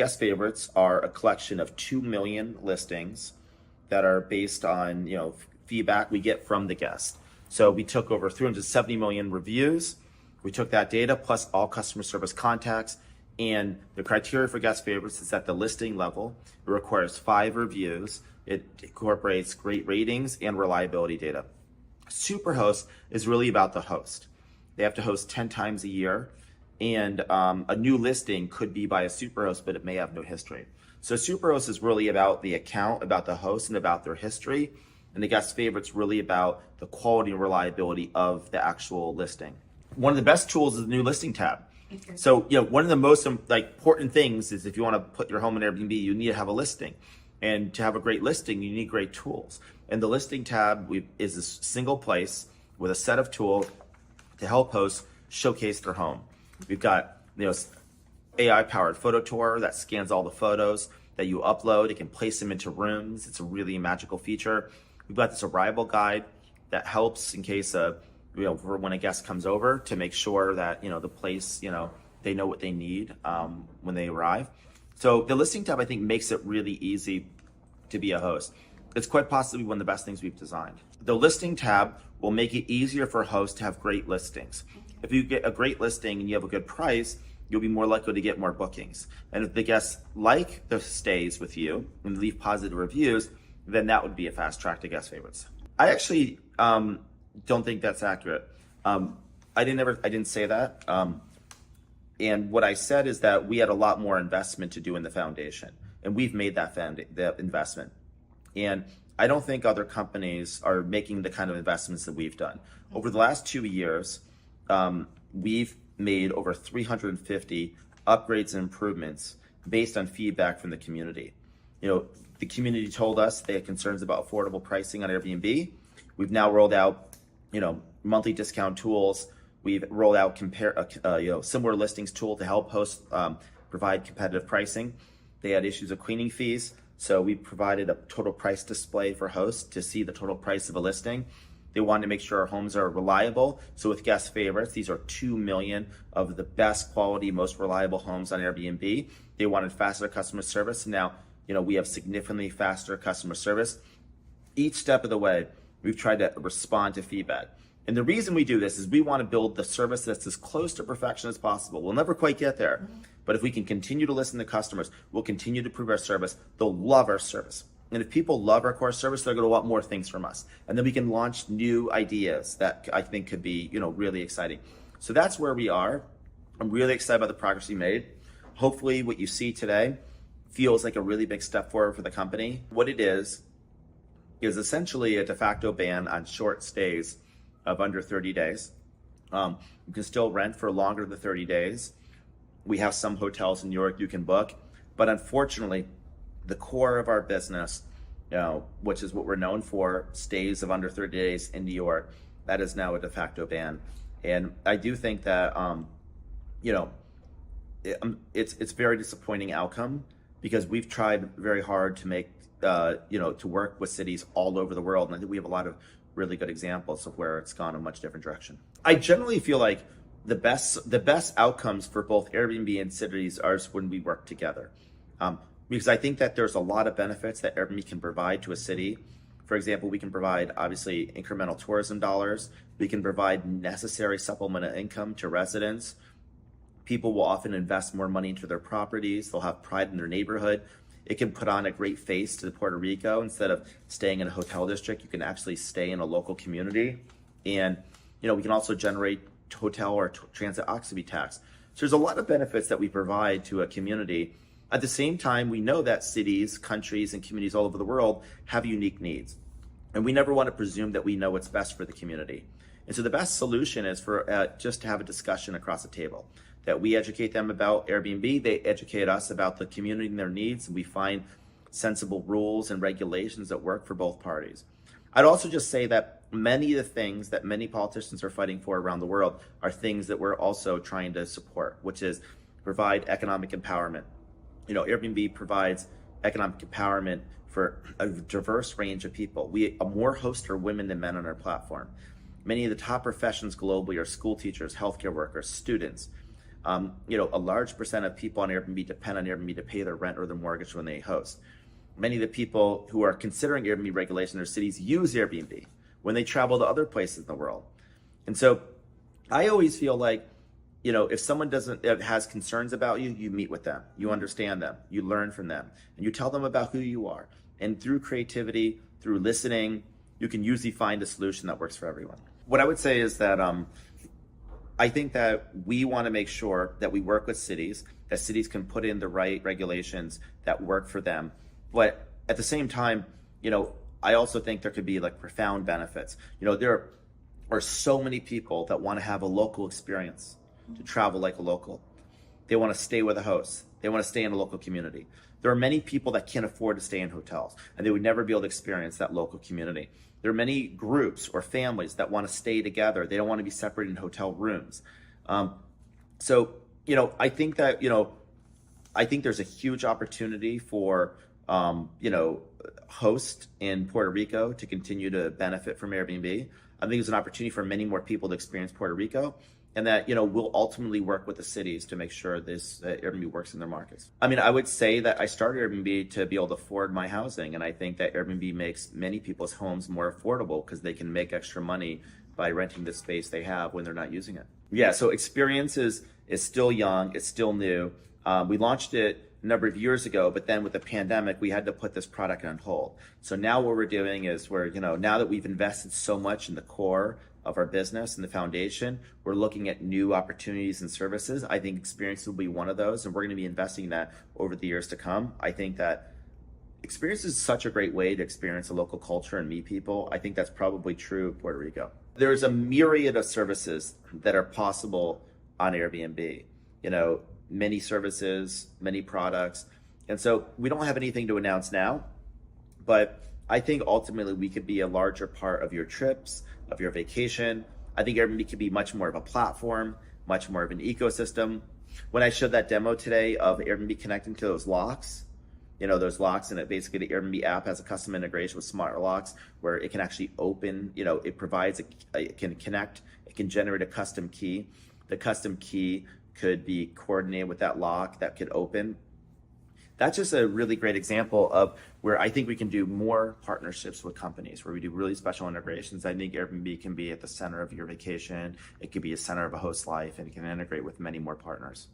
Guest favorites are a collection of 2 million listings that are based on, feedback we get from the guest. So we took over 370 million reviews. We took that data plus all customer service contacts, and the criteria for guest favorites is at the listing level. It requires 5 reviews. It incorporates great ratings and reliability data. Superhost is really about the host. They have to host 10 times a year, and a new listing could be by a superhost, but it may have no history. So superhost is really about the account, about the host, and about their history. And the guest favorites really about the quality and reliability of the actual listing. One of the best tools is the new listing tab. Okay. So, one of the most important things is if you want to put your home in Airbnb, you need to have a listing. And to have a great listing, you need great tools. And the listing tab is a single place with a set of tools to help hosts showcase their home. We've got, AI-powered photo tour that scans all the photos that you upload. It can place them into rooms. It's a really magical feature. We've got this arrival guide that helps in case for when a guest comes over to make sure that, the place, they know what they need when they arrive. So the listing tab, I think, makes it really easy to be a host. It's quite possibly one of the best things we've designed. The listing tab will make it easier for hosts to have great listings. If you get a great listing and you have a good price, you'll be more likely to get more bookings. And if the guests like the stays with you and leave positive reviews, then that would be a fast track to guest favorites. I actually don't think that's accurate. I didn't say that. And what I said is that we had a lot more investment to do in the foundation, and we've made that investment. And I don't think other companies are making the kind of investments that we've done. Over the last 2 years, we've made over 350 upgrades and improvements based on feedback from the community. The community told us they had concerns about affordable pricing on Airbnb. We've now rolled out, monthly discount tools. We've rolled out similar listings tool to help hosts provide competitive pricing. They had issues with cleaning fees, so we provided a total price display for hosts to see the total price of a listing. They wanted to make sure our homes are reliable. So with guest favorites, these are 2 million of the best quality, most reliable homes on Airbnb. They wanted faster customer service. Now, we have significantly faster customer service. Each step of the way, we've tried to respond to feedback. And the reason we do this is we want to build the service that's as close to perfection as possible. We'll never quite get there, but if we can continue to listen to customers, we'll continue to improve our service. They'll love our service. And if people love our core service, they're going to want more things from us. And then we can launch new ideas that I think could be, really exciting. So that's where we are. I'm really excited about the progress we made. Hopefully what you see today feels like a really big step forward for the company. What it is essentially a de facto ban on short stays of under 30 days. You can still rent for longer than 30 days. We have some hotels in New York you can book, but unfortunately, the core of our business, which is what we're known for, stays of under 30 days in New York, that is now a de facto ban. And I do think that, it's a very disappointing outcome because we've tried very hard to make, to work with cities all over the world. And I think we have a lot of really good examples of where it's gone a much different direction. I generally feel like the best outcomes for both Airbnb and cities are when we work together. Because I think that there's a lot of benefits that Airbnb can provide to a city. For example, we can provide obviously incremental tourism dollars. We can provide necessary supplemental income to residents. People will often invest more money into their properties. They'll have pride in their neighborhood. It can put on a great face to Puerto Rico. Instead of staying in a hotel district, you can actually stay in a local community. And, we can also generate hotel or transit occupancy tax. So there's a lot of benefits that we provide to a community. At the same time, we know that cities, countries, and communities all over the world have unique needs. And we never want to presume that we know what's best for the community. And so the best solution is for just to have a discussion across the table, that we educate them about Airbnb, they educate us about the community and their needs, and we find sensible rules and regulations that work for both parties. I'd also just say that many of the things that many politicians are fighting for around the world are things that we're also trying to support, which is provide economic empowerment. Airbnb provides economic empowerment for a diverse range of people. More hosts are women than men on our platform. Many of the top professions globally are school teachers, healthcare workers, students. A large percent of people on Airbnb depend on Airbnb to pay their rent or their mortgage when they host. Many of the people who are considering Airbnb regulation in their cities use Airbnb when they travel to other places in the world. And so I always feel like, if someone has concerns about you, you meet with them, you understand them, you learn from them, and you tell them about who you are. And through creativity, through listening, you can usually find a solution that works for everyone. What I would say is that I think that we want to make sure that we work with cities, that cities can put in the right regulations that work for them. But at the same time, I also think there could be like profound benefits. There are so many people that want to have a local experience, to travel like a local. They want to stay with a host. They want to stay in a local community. There are many people that can't afford to stay in hotels, and they would never be able to experience that local community. There are many groups or families that want to stay together. They don't want to be separated in hotel rooms. So I think that, I think there's a huge opportunity for, hosts in Puerto Rico to continue to benefit from Airbnb. I think there's an opportunity for many more people to experience Puerto Rico, and that, we'll ultimately work with the cities to make sure this Airbnb works in their markets. I mean, I would say that I started Airbnb to be able to afford my housing, and I think that Airbnb makes many people's homes more affordable because they can make extra money by renting the space they have when they're not using it. Yeah, so experience is still young, it's still new. We launched it a number of years ago, but then with the pandemic, we had to put this product on hold. So now what we're doing is now that we've invested so much in the core of our business and the foundation, we're looking at new opportunities and services. I think experience will be one of those, and we're going to be investing in that over the years to come. I think that experience is such a great way to experience a local culture and meet people. I think that's probably true of Puerto Rico. There's a myriad of services that are possible on Airbnb. Many services, many products. And so we don't have anything to announce now, but I think ultimately we could be a larger part of your trips, of your vacation. I think Airbnb could be much more of a platform, much more of an ecosystem. When I showed that demo today of Airbnb connecting to those locks, and it basically the Airbnb app has a custom integration with smart locks where it can actually open, it provides, it can connect, it can generate a custom key. The custom key could be coordinated with that lock that could open. That's just a really great example of where I think we can do more partnerships with companies, where we do really special integrations. I think Airbnb can be at the center of your vacation. It could be a center of a host's life, and it can integrate with many more partners.